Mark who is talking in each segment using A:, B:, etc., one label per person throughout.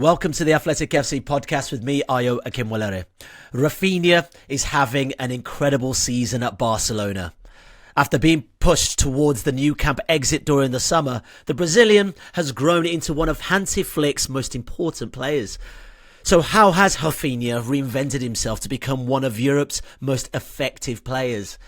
A: Welcome to the Athletic FC podcast with me, Ayo Akinwolere. Raphinha is having an incredible season at Barcelona. After being pushed towards the Nou Camp exit during the summer, the Brazilian has grown into one of Hansi Flick's most important players. So how has Raphinha reinvented himself to become one of Europe's most effective players?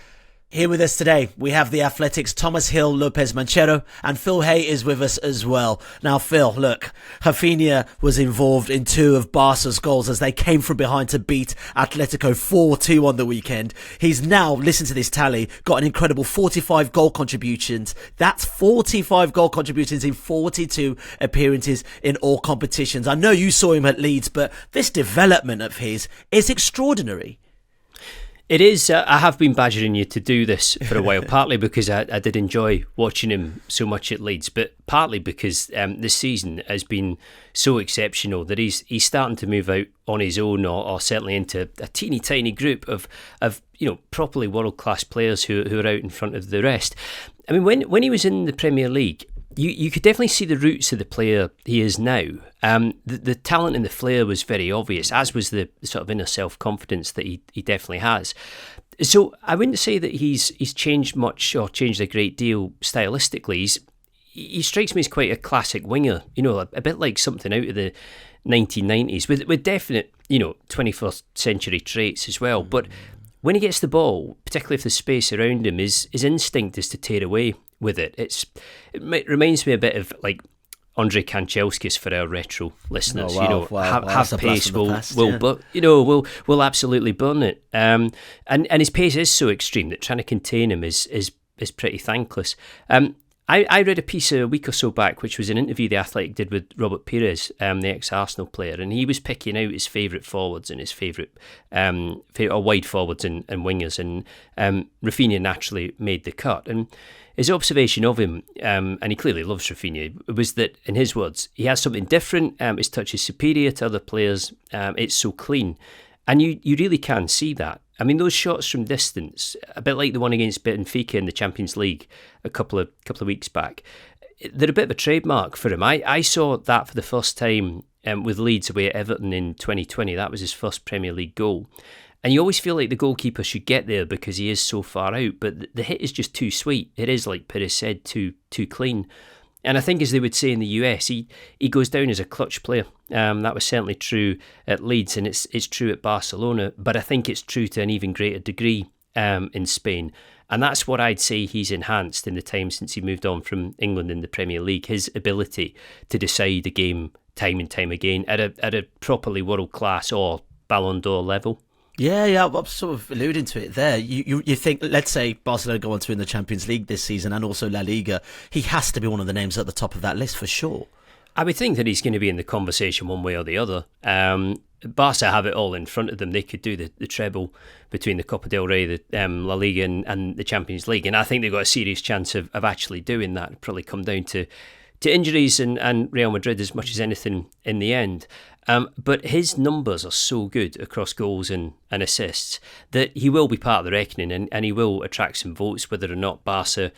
A: Here with us today, we have the Athletics' Tomas Hill, Lopez-Menchero, and Phil Hay is with us as well. Now, Phil, look, Raphinha was involved in two of Barca's goals as they came from behind to beat Atletico 4-2 on the weekend. He's now, listen to this tally, got an incredible 45 goal contributions. That's 45 goal contributions in 42 appearances in all competitions. I know you saw him at Leeds, but this development of his is extraordinary.
B: It is. I have been badgering you to do this for a while, partly because I did enjoy watching him so much at Leeds, but partly because this season has been so exceptional that he's starting to move out on his own, or certainly into a teeny tiny group of properly world class players who are out in front of the rest. I mean, when he was in the Premier League, you could definitely see the roots of the player he is now. The talent and the flair was very obvious, as was the sort of inner self-confidence that he definitely has. So I wouldn't say that he's changed much or changed a great deal stylistically. He strikes me as quite a classic winger, a bit like something out of the 1990s with definite, 21st century traits as well. But when he gets the ball, particularly if there's space around him, his instinct is to tear away with it. It reminds me a bit of like Andre Kanchelskis for our retro listeners. Have pace will absolutely burn it. And his pace is so extreme that trying to contain him is pretty thankless. I read a piece a week or so back, which was an interview the Athletic did with Robert Pires, the ex-Arsenal player, and he was picking out his favourite forwards and his favourite wide forwards and wingers, and Raphinha naturally made the cut. And his observation of him, and he clearly loves Raphinha, was that, in his words, he has something different, his touch is superior to other players, it's so clean. And you really can see that. I mean, those shots from distance, a bit like the one against Benfica in the Champions League a couple of weeks back, they're a bit of a trademark for him. I saw that for the first time with Leeds away at Everton in 2020. That was his first Premier League goal. And you always feel like the goalkeeper should get there because he is so far out, but the hit is just too sweet. It is, like Pires said, too clean. And I think, as they would say in the US, he goes down as a clutch player. That was certainly true at Leeds, and it's true at Barcelona. But I think it's true to an even greater degree in Spain. And that's what I'd say he's enhanced in the time since he moved on from England in the Premier League. His ability to decide a game time and time again at a properly world class or Ballon d'Or level.
A: Yeah, I'm sort of alluding to it there. You think, let's say Barcelona go on to win the Champions League this season and also La Liga, he has to be one of the names at the top of that list for sure.
B: I would think that he's going to be in the conversation one way or the other. Barca have it all in front of them. They could do the treble between the Copa del Rey, the La Liga and the Champions League, and I think they've got a serious chance of actually doing that. It'll probably come down to injuries and Real Madrid as much as anything in the end. But his numbers are so good across goals and assists that he will be part of the reckoning, and he will attract some votes whether or not Barca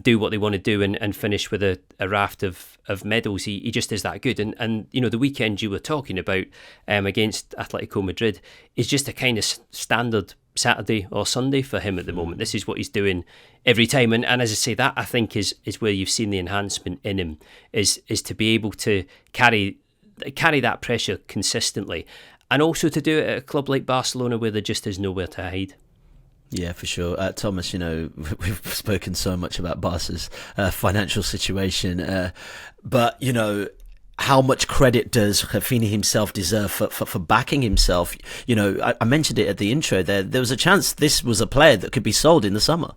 B: do what they want to do and finish with a raft of medals. He just is that good. And the weekend you were talking about against Atletico Madrid is just a kind of standard Saturday or Sunday for him at the moment. This is what he's doing every time. And as I say, that I think is where you've seen the enhancement in him, is to be able to carry that pressure consistently, and also to do it at a club like Barcelona where there just is nowhere to hide.
A: Yeah, for sure. Thomas, we've spoken so much about Barca's financial situation, but, how much credit does Raphinha himself deserve for backing himself? I mentioned it at the intro there. There was a chance this was a player that could be sold in the summer.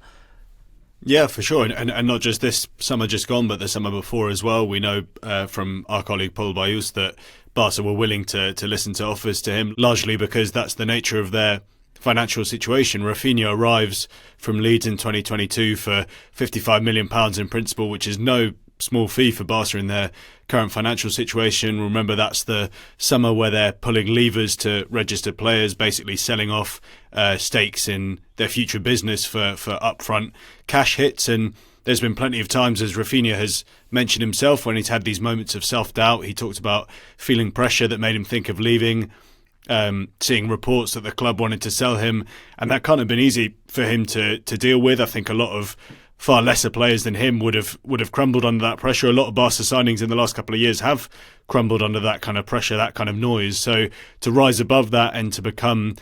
C: Yeah, for sure. And not just this summer just gone, but the summer before as well. We know from our colleague Paul Bayous that Barca were willing to listen to offers to him, largely because that's the nature of their financial situation. Raphinha arrives from Leeds in 2022 for £55 million in principal, which is no small fee for Barca in their current financial situation. Remember, that's the summer where they're pulling levers to register players, basically selling off stakes in their future business for upfront cash hits. And there's been plenty of times, as Raphinha has mentioned himself, when he's had these moments of self-doubt. He talked about feeling pressure that made him think of leaving, seeing reports that the club wanted to sell him, and that can't have been easy for him to deal with. I think a lot of far lesser players than him would have crumbled under that pressure. A lot of Barca signings in the last couple of years have crumbled under that kind of pressure, that kind of noise. So to rise above that and to become,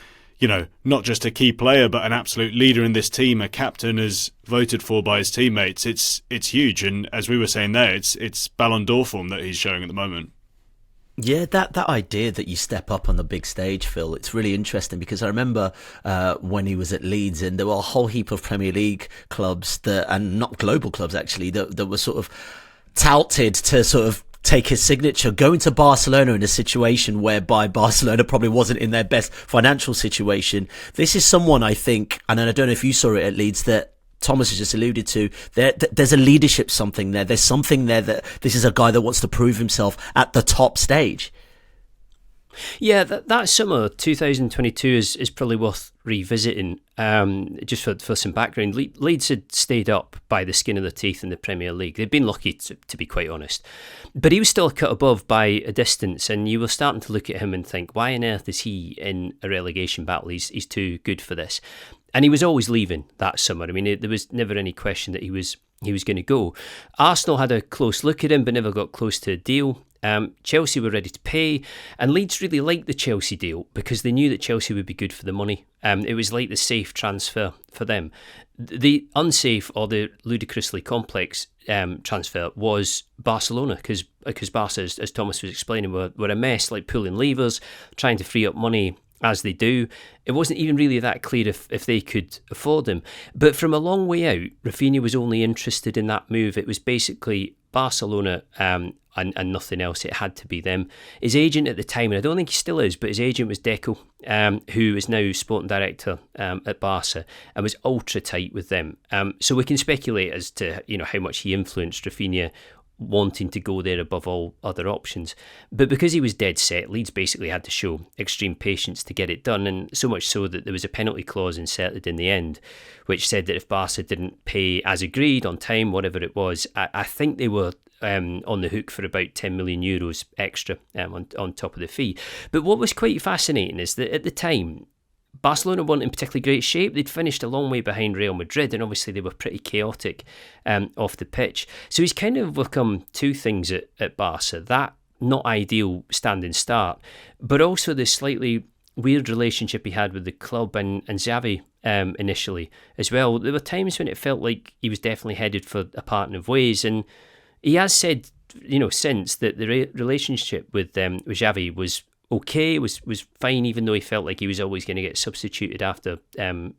C: not just a key player, but an absolute leader in this team, a captain as voted for by his teammates, it's huge. And as we were saying there, it's Ballon d'Or form that he's showing at the moment.
A: Yeah, that idea that you step up on the big stage, Phil, it's really interesting, because I remember when he was at Leeds, and there were a whole heap of Premier League clubs and not global clubs actually, that were sort of touted to sort of take his signature. Going to Barcelona in a situation whereby Barcelona probably wasn't in their best financial situation. This is someone, I think, and I don't know if you saw it at Leeds, that Thomas has just alluded to, there's a leadership something there. There's something there that this is a guy that wants to prove himself at the top stage.
B: Yeah, that summer 2022 is probably worth revisiting. Just for some background, Leeds had stayed up by the skin of their teeth in the Premier League. They'd been lucky, to be quite honest. But he was still cut above by a distance, and you were starting to look at him and think, why on earth is he in a relegation battle? He's too good for this. And he was always leaving that summer. I mean, there was never any question that he was going to go. Arsenal had a close look at him, but never got close to a deal. Chelsea were ready to pay, and Leeds really liked the Chelsea deal because they knew that Chelsea would be good for the money. It was like the safe transfer for them. The unsafe, or the ludicrously complex transfer was Barcelona, because Barca, as Thomas was explaining, were a mess, like pulling levers, trying to free up money as they do. It wasn't even really that clear if they could afford him. But from a long way out, Raphinha was only interested in that move. It was basically Barcelona and nothing else. It had to be them. His agent at the time, and I don't think he still is, but his agent was Deco, who is now sporting director at Barca, and was ultra tight with them. So we can speculate as to how much he influenced Raphinha wanting to go there above all other options. But because he was dead set, Leeds basically had to show extreme patience to get it done, and so much so that there was a penalty clause inserted in the end, which said that if Barca didn't pay as agreed on time, whatever it was, I think they were on the hook for about 10 million euros extra on top of the fee. But what was quite fascinating is that at the time, Barcelona weren't in particularly great shape. They'd finished a long way behind Real Madrid, and obviously they were pretty chaotic off the pitch. So he's kind of overcome two things at Barca: that not ideal standing start, but also the slightly weird relationship he had with the club and Xavi initially as well. There were times when it felt like he was definitely headed for a parting of ways, and he has said, since that the relationship with Xavi was okay, was fine, even though he felt like he was always going to get substituted after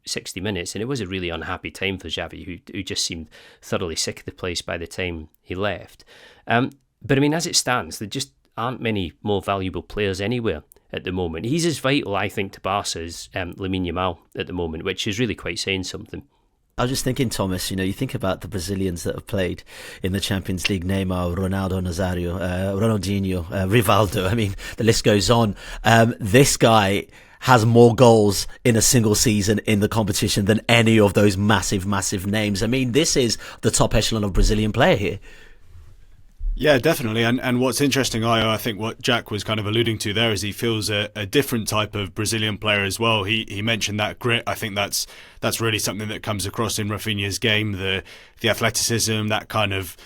B: 60 minutes. And it was a really unhappy time for Xavi, who just seemed thoroughly sick of the place by the time he left. But I mean, as it stands, there just aren't many more valuable players anywhere at the moment. He's as vital, I think, to Barca as Lamine Yamal at the moment, which is really quite saying something.
A: I was just thinking, Thomas, you think about the Brazilians that have played in the Champions League: Neymar, Ronaldo Nazario, Ronaldinho, Rivaldo. I mean, the list goes on. This guy has more goals in a single season in the competition than any of those massive, massive names. I mean, this is the top echelon of Brazilian player here.
C: Yeah, definitely. And what's interesting, Ayo, I think what Jack was kind of alluding to there is he feels a different type of Brazilian player as well. He mentioned that grit. I think that's really something that comes across in Raphinha's game, the athleticism, that kind of,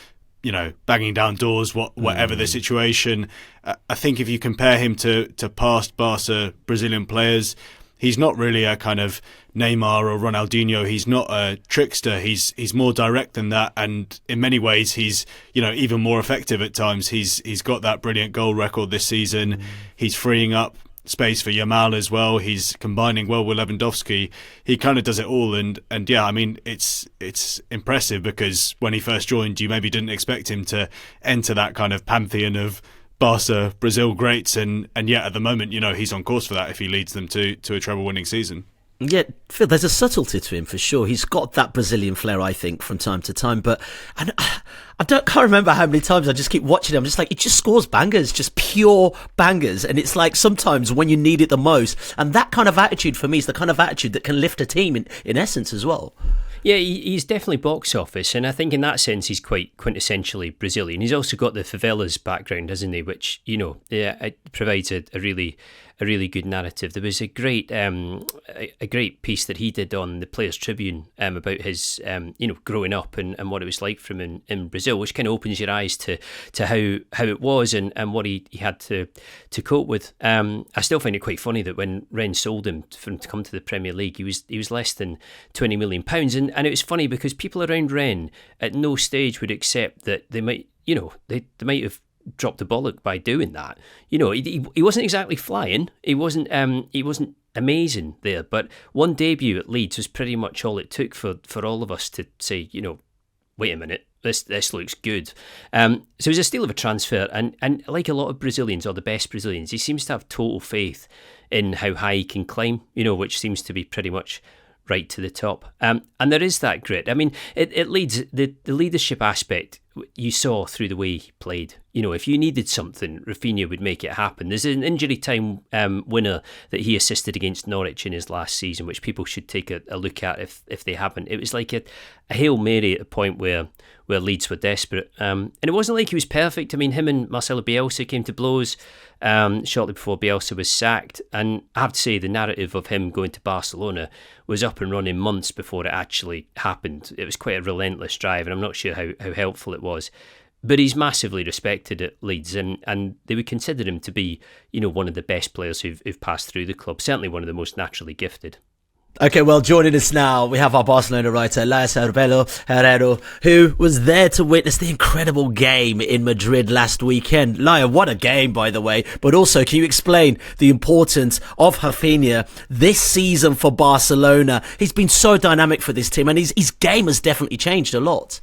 C: banging down doors, whatever the situation. I think if you compare him to past Barca Brazilian players, he's not really a kind of Neymar or Ronaldinho. He's not a trickster. He's more direct than that, and in many ways he's even more effective at times. He's got that brilliant goal record this season. He's freeing up space for Yamal as well. He's combining well with Lewandowski. He kind of does it all, and yeah, I mean, it's impressive, because when he first joined, you maybe didn't expect him to enter that kind of pantheon of Barca Brazil greats, and yet at the moment, he's on course for that if he leads them to a treble-winning season.
A: Yeah, Phil, there's a subtlety to him for sure. He's got that Brazilian flair, I think, from time to time. But can't remember how many times I just keep watching him. I'm just like, it just scores bangers, just pure bangers. And it's like sometimes when you need it the most. And that kind of attitude for me is the kind of attitude that can lift a team in essence as well.
B: Yeah, he's definitely box office, and I think in that sense he's quite quintessentially Brazilian. He's also got the favelas background, hasn't he? Which it provides a really good narrative. There was a great piece that he did on the Players Tribune about his growing up and what it was like for him in Brazil, which kind of opens your eyes to how it was and what he had to cope with. I still find it quite funny that when Rennes sold him for him to come to the Premier League, he was less than £20 million, and it was funny because people around Rennes at no stage would accept that they might have dropped the bollock by doing that. He wasn't exactly flying. He wasn't amazing there, but one debut at Leeds was pretty much all it took for all of us to say, wait a minute, this looks good. So it was a steal of a transfer, and like a lot of Brazilians, or the best Brazilians, he seems to have total faith in how high he can climb, which seems to be pretty much right to the top. And there is that grit. I mean, it leads the leadership aspect you saw through the way he played. If you needed something, Raphinha would make it happen. There's an injury time winner that he assisted against Norwich in his last season, which people should take a look at if they haven't. It was like a Hail Mary at a point where Leeds were desperate. And it wasn't like he was perfect. I mean, him and Marcelo Bielsa came to blows shortly before Bielsa was sacked. And I have to say, the narrative of him going to Barcelona was up and running months before it actually happened. It was quite a relentless drive, and I'm not sure how helpful it was. But he's massively respected at Leeds, and they would consider him to be, one of the best players who've passed through the club. Certainly one of the most naturally gifted.
A: Okay, well, joining us now, we have our Barcelona writer, Laia Cervello Herrero, who was there to witness the incredible game in Madrid last weekend. Laia, what a game, by the way. But also, can you explain the importance of Raphinha this season for Barcelona? He's been so dynamic for this team, and his game has definitely changed a lot.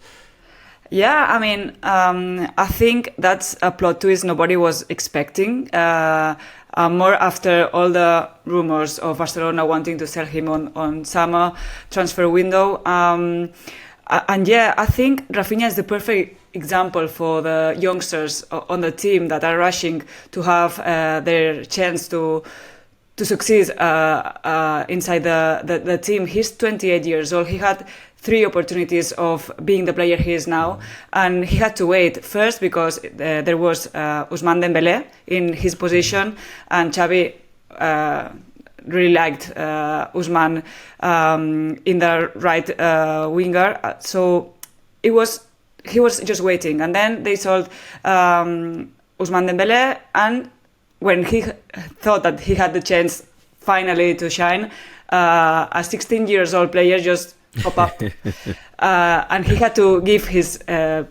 D: Yeah, I mean, I think that's a plot twist nobody was expecting. More after all the rumors of Barcelona wanting to sell him on summer transfer window. And yeah, I think Raphinha is the perfect example for the youngsters on the team that are rushing to have their chance to succeed inside the team. He's 28 years old. He had 3 opportunities of being the player he is now, and he had to wait first because there was Ousmane Dembélé in his position, and Xavi really liked Ousmane in the right winger. So he was just waiting, and then they sold Ousmane Dembélé, and when he thought that he had the chance finally to shine, a 16-year-old player just pop up, and he had to give his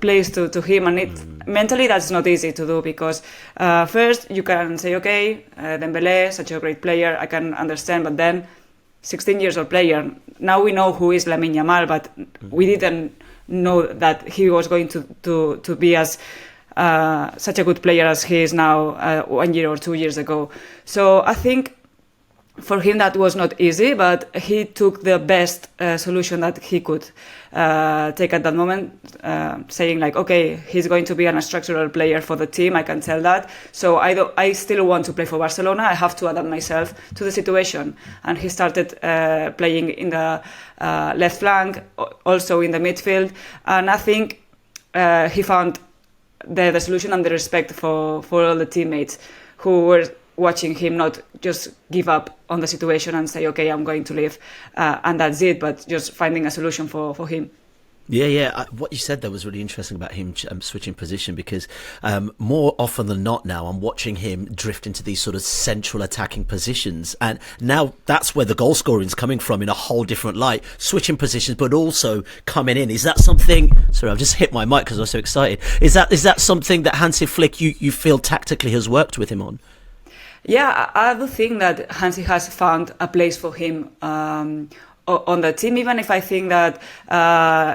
D: place to him, and mentally that's not easy to do, because first you can say, okay, Dembélé, such a great player, I can understand, but then 16-year-old player, now we know who is Lamine Yamal, but we didn't know that he was going to be as such a good player as he is now 1 year or 2 years ago. So I think for him that was not easy, but he took the best solution that he could take at that moment, saying like, okay, he's going to be a structural player for the team, I can tell that. So I still want to play for Barcelona, I have to adapt myself to the situation. And he started playing in the left flank, also in the midfield, and I think he found the solution and the respect for all the teammates who were watching him not just give up on the situation and say, okay, I'm going to leave and that's it, but just finding a solution for him.
A: Yeah. What you said there was really interesting about him switching position, because more often than not now I'm watching him drift into these sort of central attacking positions, and now that's where the goal scoring is coming from in a whole different light, switching positions but also coming in. Is that something, sorry, I've just hit my mic because I was so excited, is that something that Hansi Flick you feel tactically has worked with him on?
D: Yeah, I do think that Hansi has found a place for him on the team, even if I think that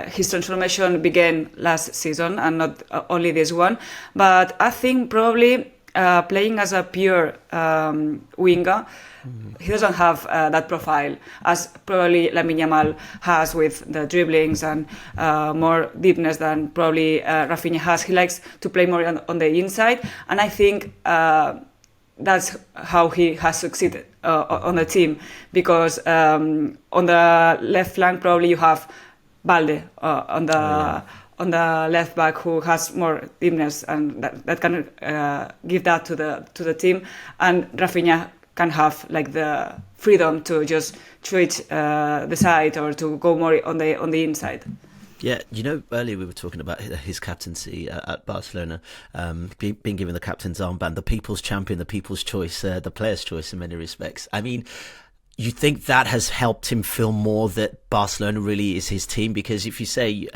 D: his transformation began last season and not only this one. But I think probably playing as a pure winger, he doesn't have that profile as probably Lamine Yamal has, with the dribblings and more deepness than probably Raphinha has. He likes to play more on the inside, and I think that's how he has succeeded on the team, because on the left flank probably you have Balde on the left back, who has more deepness and that can give that to the team, and Raphinha can have like the freedom to just switch the side or to go more on the inside.
A: Yeah, earlier we were talking about his captaincy at Barcelona, being given the captain's armband, the people's champion, the people's choice, the player's choice in many respects. I mean, you think that has helped him feel more that Barcelona really is his team? Because if you say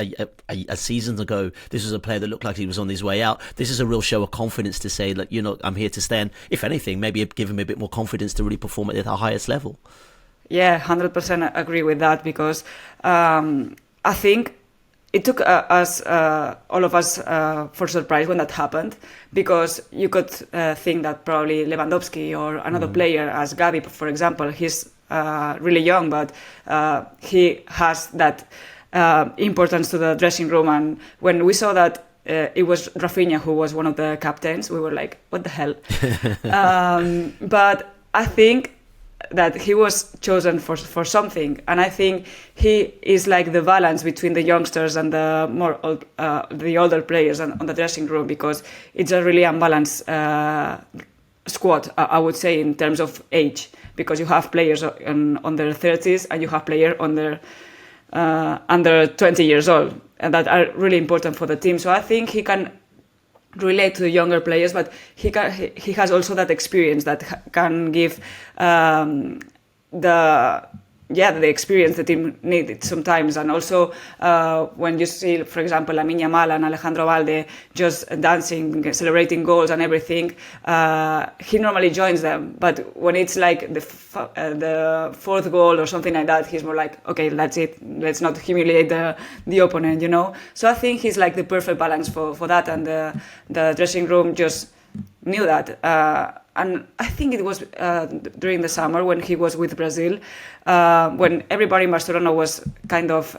A: a season ago, this was a player that looked like he was on his way out, this is a real show of confidence to say that, I'm here to stay. And if anything, maybe give him a bit more confidence to really perform at the highest level. Yeah,
D: 100% agree with that, because I think it took all of us for surprise when that happened, because you could think that probably Lewandowski or another player, as Gavi, for example, he's really young, but he has that importance to the dressing room. And when we saw that it was Raphinha who was one of the captains, we were like, what the hell? But I think that he was chosen for something, and I think he is like the balance between the youngsters and the older players on the dressing room, because it's a really unbalanced squad, I would say, in terms of age, because you have players on their 30s and you have players under 20 years old, and that are really important for the team. So I think he can relate to the younger players, but he has also that experience that can give the experience the team needed sometimes. And also when you see, for example, Lamine Yamal and Alejandro Balde just dancing, celebrating goals and everything, he normally joins them, but when it's like the fourth goal or something like that, he's more like, okay, that's it, let's not humiliate the opponent, So I think he's like the perfect balance for that, and the dressing room just knew that. And I think it was during the summer when he was with Brazil, when everybody in Barcelona was kind of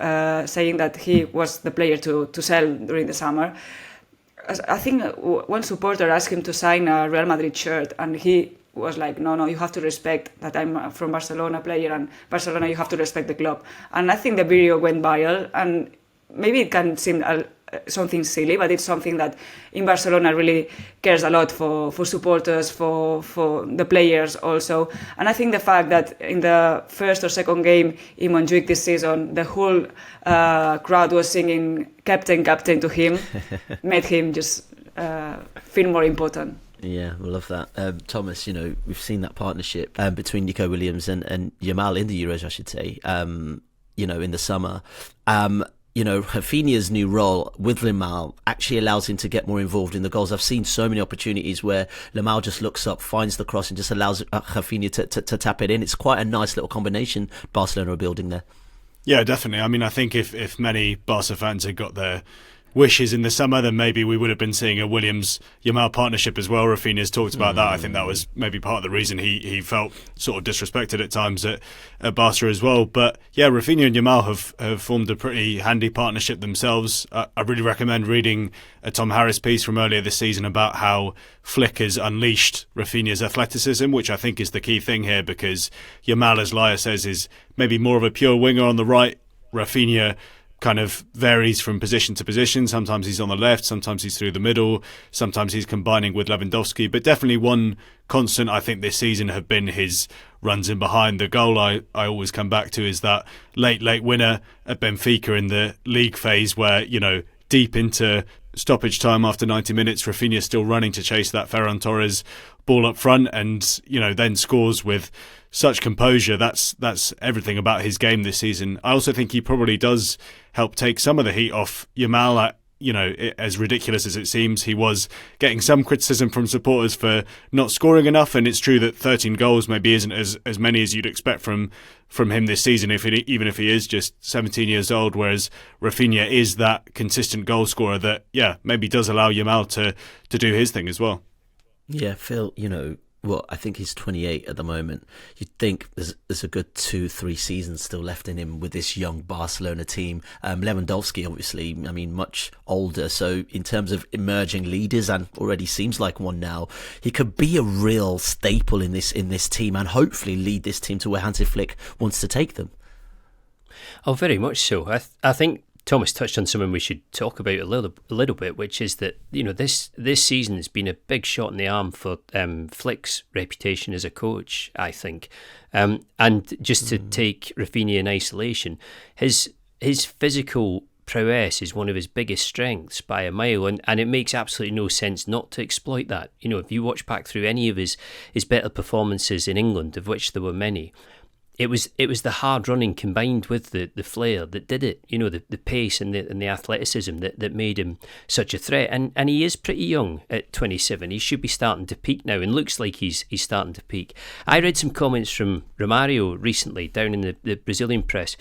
D: saying that he was the player to sell during the summer. I think one supporter asked him to sign a Real Madrid shirt, and he was like, no, you have to respect that I'm from Barcelona player, and Barcelona, you have to respect the club. And I think the video went viral, and maybe it can seem something silly, but it's something that in Barcelona really cares a lot for supporters, for the players also. And I think the fact that in the first or second game in Montjuic this season, the whole crowd was singing "Captain, Captain" to him, made him just feel more important.
A: Yeah, we love that. Thomas, we've seen that partnership between Nico Williams and Yamal in the Euros, I should say, in the summer. Raphinha's new role with Lemal actually allows him to get more involved in the goals. I've seen so many opportunities where Lemal just looks up, finds the cross, and just allows Raphinha to tap it in. It's quite a nice little combination Barcelona are building there.
C: Yeah, definitely. I mean, I think if many Barca fans had got their wishes in the summer, then maybe we would have been seeing a Williams-Yamal partnership as well. Raphinha's talked about that. I think that was maybe part of the reason he felt sort of disrespected at times at Barca as well. But yeah, Raphinha and Yamal have formed a pretty handy partnership themselves. I really recommend reading a Tom Harris piece from earlier this season about how Flick has unleashed Raphinha's athleticism, which I think is the key thing here, because Yamal, as Laia says, is maybe more of a pure winger on the right. Raphinha kind of varies from position to position. Sometimes he's on the left, sometimes he's through the middle, sometimes he's combining with Lewandowski. But definitely one constant, I think, this season have been his runs in behind. The goal I always come back to is that late winner at Benfica in the league phase where, deep into stoppage time after 90 minutes, Raphinha's still running to chase that Ferran Torres ball up front and, then scores with such composure. That's everything about his game this season. I also think he probably does help take some of the heat off Yamal. As ridiculous as it seems, he was getting some criticism from supporters for not scoring enough, and it's true that 13 goals maybe isn't as many as you'd expect from him this season, even if he is just 17 years old, whereas Raphinha is that consistent goal scorer that, maybe does allow Yamal to do his thing as well.
A: Yeah, Phil, I think he's 28 at the moment. You'd think there's a good 2-3 seasons still left in him with this young Barcelona team. Lewandowski, obviously, much older. So in terms of emerging leaders, and already seems like one now, he could be a real staple in this team and hopefully lead this team to where Hansi Flick wants to take them.
B: Oh, very much so. I think Tomas touched on something we should talk about a little bit, which is that this season has been a big shot in the arm for Flick's reputation as a coach, I think. And just to take Raphinha in isolation, his physical prowess is one of his biggest strengths by a mile, and it makes absolutely no sense not to exploit that. If you watch back through any of his better performances in England, of which there were many, it was the hard running combined with the flair that did it. The pace and the athleticism that made him such a threat. And he is pretty young at 27. He should be starting to peak now, and looks like he's starting to peak. I read some comments from Romario recently down in the Brazilian press,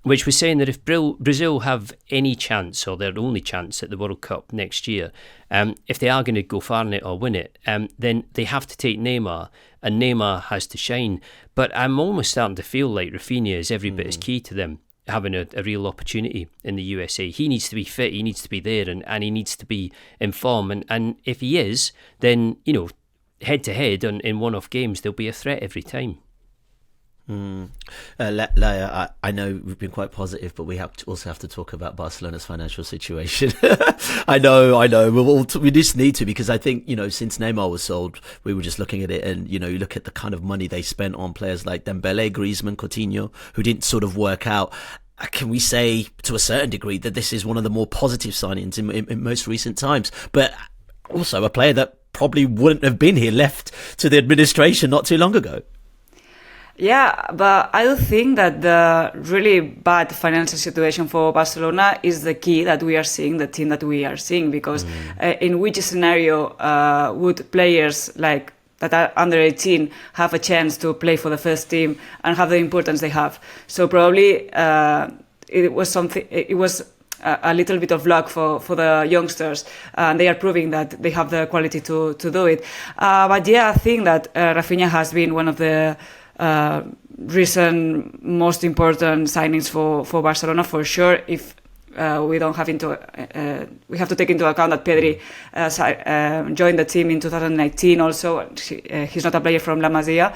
B: which was saying that if Brazil have any chance, or their only chance at the World Cup next year, if they are going to go far in it or win it, then they have to take Neymar, and Neymar has to shine. But I'm almost starting to feel like Raphinha is every bit as key to them having a real opportunity in the USA. He needs to be fit, he needs to be there, and he needs to be in form. And if he is, then, head to head in one-off games, there'll be a threat every time.
A: Laia, I know we've been quite positive, but we also have to talk about Barcelona's financial situation. I know. We just need to, because I think, since Neymar was sold, we were just looking at it, and, you look at the kind of money they spent on players like Dembele, Griezmann, Coutinho, who didn't sort of work out. Can we say, to a certain degree, that this is one of the more positive signings in most recent times? But also a player that probably wouldn't have been here, left to the administration not too long ago.
D: Yeah, but I do think that the really bad financial situation for Barcelona is the key that we are seeing, the team that we are seeing, because in which scenario would players like that are under 18 have a chance to play for the first team and have the importance they have? So probably it was a little bit of luck for the youngsters, and they are proving that they have the quality to do it. But yeah, I think that Raphinha has been one of the recent most important signings for Barcelona, for sure. If we don't have we have to take into account that Pedri joined the team in 2019 also. He's not a player from La Masia,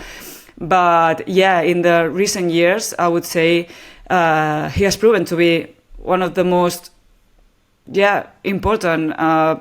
D: but yeah, in the recent years I would say he has proven to be one of the most important,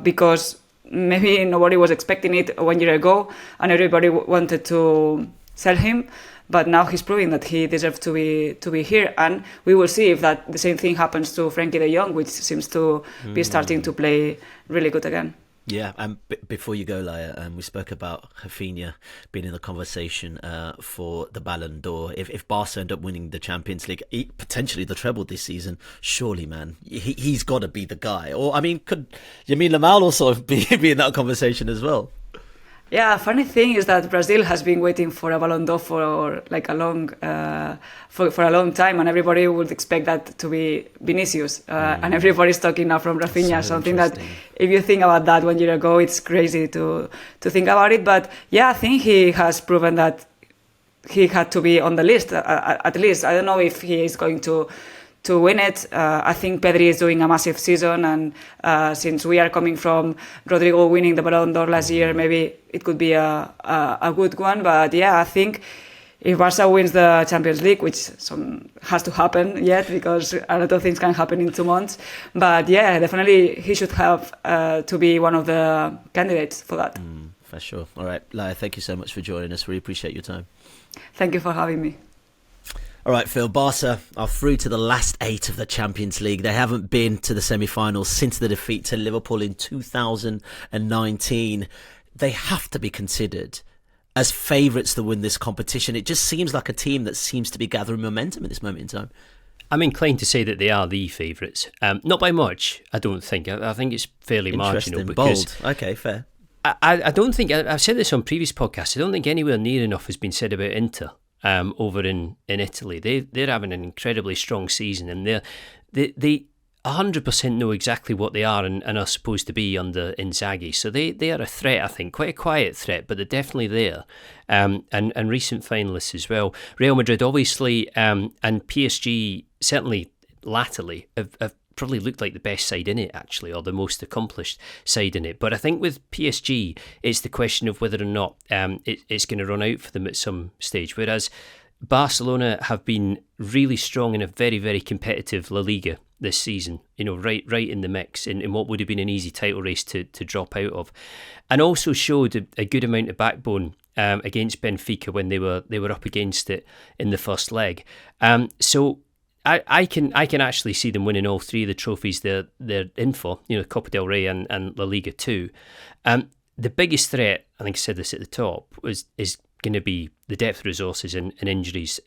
D: because maybe nobody was expecting it 1 year ago and everybody wanted to sell him, but now he's proving that he deserves to be here, and we will see if the same thing happens to Frenkie de Jong, which seems to be starting to play really good again.
A: Yeah, and before you go, Laia, we spoke about Raphinha being in the conversation for the Ballon d'Or. If Barca end up winning the Champions League, potentially the treble this season, surely, man, he's got to be the guy. Or, I mean, could Lamine Yamal also be in that conversation as well?
D: Yeah, funny thing is that Brazil has been waiting for a Ballon d'Or for like a long time, and everybody would expect that to be Vinicius, and everybody's talking now from Raphinha.
A: So
D: something that, if you think about that 1 year ago, it's crazy to think about it. But yeah, I think he has proven that he had to be on the list at least. I don't know if he is going to win it. I think Pedri is doing a massive season, and since we are coming from Rodrigo winning the Ballon d'Or last year, maybe it could be a good one. But yeah, I think if Barca wins the Champions League, which has to happen yet, because a lot of things can happen in 2 months, but yeah, definitely he should have to be one of the candidates for that.
A: For sure. All right, Laia, thank you so much for joining us. Really appreciate your time.
D: Thank you for having me.
A: All right, Phil, Barca are through to the last 8 of the Champions League. They haven't been to the semi-finals since the defeat to Liverpool in 2019. They have to be considered as favourites to win this competition. It just seems like a team that seems to be gathering momentum at this moment in time.
B: I'm inclined to say that they are the favourites. Not by much, I don't think. I think it's fairly marginal. Because
A: bold. Okay, fair.
B: I don't think, I've said this on previous podcasts, I don't think anywhere near enough has been said about Inter. Over in Italy, they're having an incredibly strong season, and they 100% know exactly what they are and are supposed to be under Inzaghi. So they are a threat, I think, quite a quiet threat, but they're definitely there. And recent finalists as well. Real Madrid, obviously, and PSG certainly latterly have probably looked like the best side in it, actually, or the most accomplished side in it. But I think with PSG, it's the question of whether or not it's going to run out for them at some stage. Whereas, Barcelona have been really strong in a very, very competitive La Liga this season, right in the mix in what would have been an easy title race to drop out of, and also showed a good amount of backbone against Benfica when they were up against it in the first leg. So I can actually see them winning all three of the trophies they're in for, Copa del Rey and La Liga too. The biggest threat, I think I said this at the top, is going to be the depth of resources and injuries.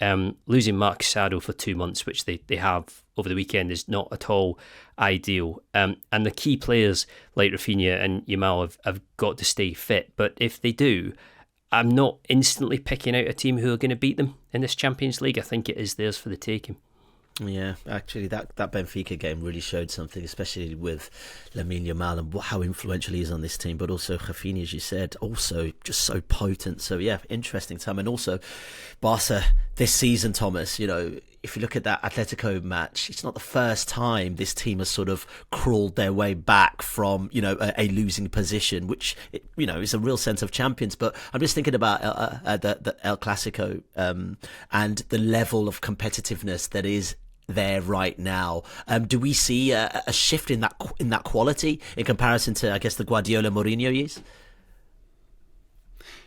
B: Losing Marc Casado for 2 months, which they have over the weekend, is not at all ideal. And the key players like Raphinha and Lemal have got to stay fit. But if they do, I'm not instantly picking out a team who are going to beat them in this Champions League. I think it is theirs for the taking.
A: Yeah, actually, that Benfica game really showed something, especially with Lamine Yamal and how influential he is on this team. But also Raphinha, as you said, also just so potent. So yeah, interesting time. And also Barca this season, Thomas. If you look at that Atletico match, it's not the first time this team has sort of crawled their way back from a losing position, which is a real sense of champions. But I'm just thinking about the El Clasico and the level of competitiveness that is there right now. Do we see a shift in that quality in comparison to, I guess, the Guardiola Mourinho years?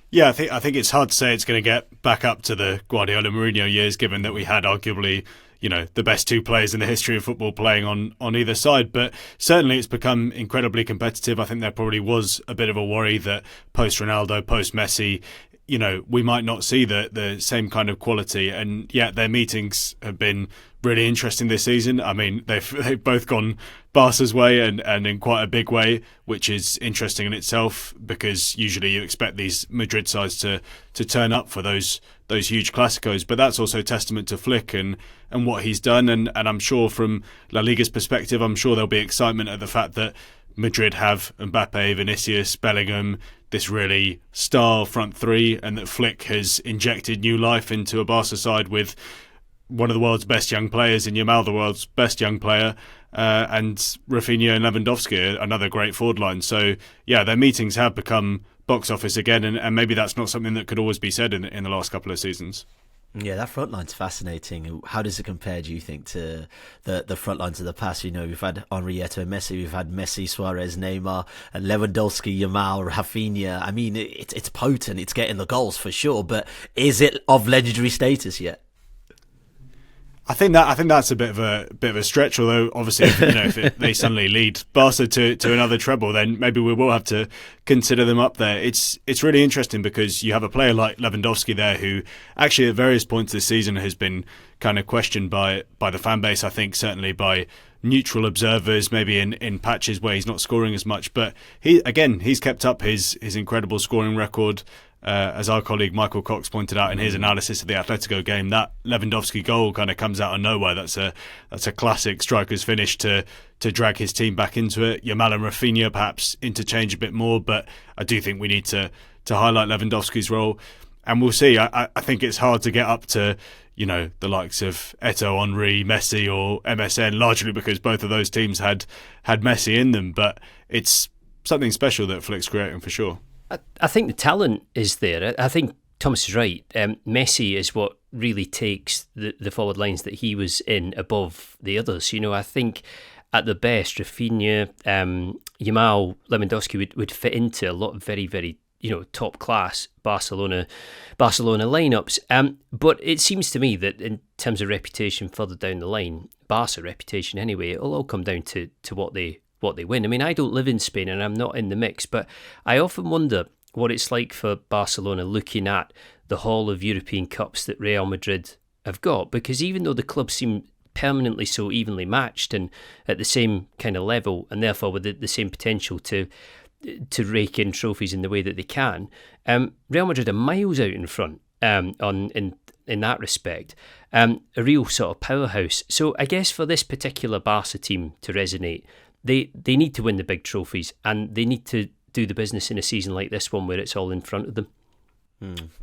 C: Yeah, I think it's hard to say it's going to get back up to the Guardiola Mourinho years, given that we had arguably the best two players in the history of football playing on either side. But certainly it's become incredibly competitive. I think there probably was a bit of a worry that post Ronaldo, post Messi, we might not see the same kind of quality. And yet their meetings have been really interesting this season. I mean, they've both gone Barca's way and in quite a big way, which is interesting in itself, because usually you expect these Madrid sides to turn up for those huge Clásicos. But that's also testament to Flick and what he's done. And I'm sure from La Liga's perspective, I'm sure there'll be excitement at the fact that Madrid have Mbappe, Vinicius, Bellingham, this really star front three, and that Flick has injected new life into a Barca side with one of the world's best young players in Yamal, the world's best young player, and Raphinha and Lewandowski, another great forward line. So, yeah, their meetings have become box office again, and maybe that's not something that could always be said in the last couple of seasons.
A: Yeah, that front line's fascinating. How does it compare, do you think, to the front lines of the past? We've had Henri and Messi, we've had Messi, Suarez, Neymar, and Lewandowski, Yamal, Raphinha. I mean, it's potent, it's getting the goals for sure, but is it of legendary status yet?
C: I think that's a bit of a stretch. Although obviously, if they suddenly lead Barca to another treble, then maybe we will have to consider them up there. It's really interesting because you have a player like Lewandowski there, who actually at various points this season has been kind of questioned by the fan base. I think certainly by neutral observers, maybe in patches where he's not scoring as much. But he's kept up his incredible scoring record. As our colleague Michael Cox pointed out in his analysis of the Atletico game, that Lewandowski goal kind of comes out of nowhere. That's a classic striker's finish to drag his team back into it. Yamal and Raphinha perhaps interchange a bit more, but I do think we need to highlight Lewandowski's role, and we'll see. I think it's hard to get up to the likes of Eto'o, Henry, Messi or MSN, largely because both of those teams had Messi in them, but it's something special that Flick's creating for sure.
B: I think the talent is there. I think Thomas is right. Messi is what really takes the forward lines that he was in above the others. I think at the best, Raphinha, Yamal, Lewandowski would fit into a lot of very, very top class Barcelona lineups. But it seems to me that in terms of reputation further down the line, Barca reputation anyway, it'll all come down to what they win. I mean, I don't live in Spain and I'm not in the mix, but I often wonder what it's like for Barcelona looking at the haul of European Cups that Real Madrid have got, because even though the clubs seem permanently so evenly matched and at the same kind of level, and therefore with the same potential to rake in trophies in the way that they can, Real Madrid are miles out in front in that respect, a real sort of powerhouse. So I guess for this particular Barca team to resonate, they need to win the big trophies, and they need to do the business in a season like this one where it's all in front of them.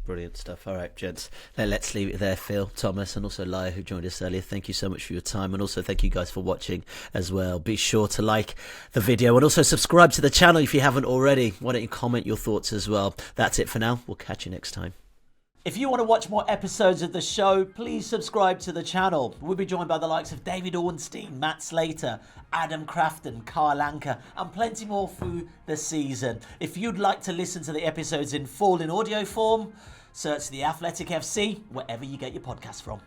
A: Brilliant stuff. All right, gents, let's leave it there. Phil, Thomas, and also Laia, who joined us earlier, thank you so much for your time, and also thank you guys for watching as well. Be sure to like the video and also subscribe to the channel if you haven't already. Why don't you comment your thoughts as well? That's it for now. We'll catch you next time. If you want to watch more episodes of the show, please subscribe to the channel. We'll be joined by the likes of David Ornstein, Matt Slater, Adam Crafton, Carl Anker, and plenty more through the season. If you'd like to listen to the episodes in full in audio form, search The Athletic FC wherever you get your podcasts from.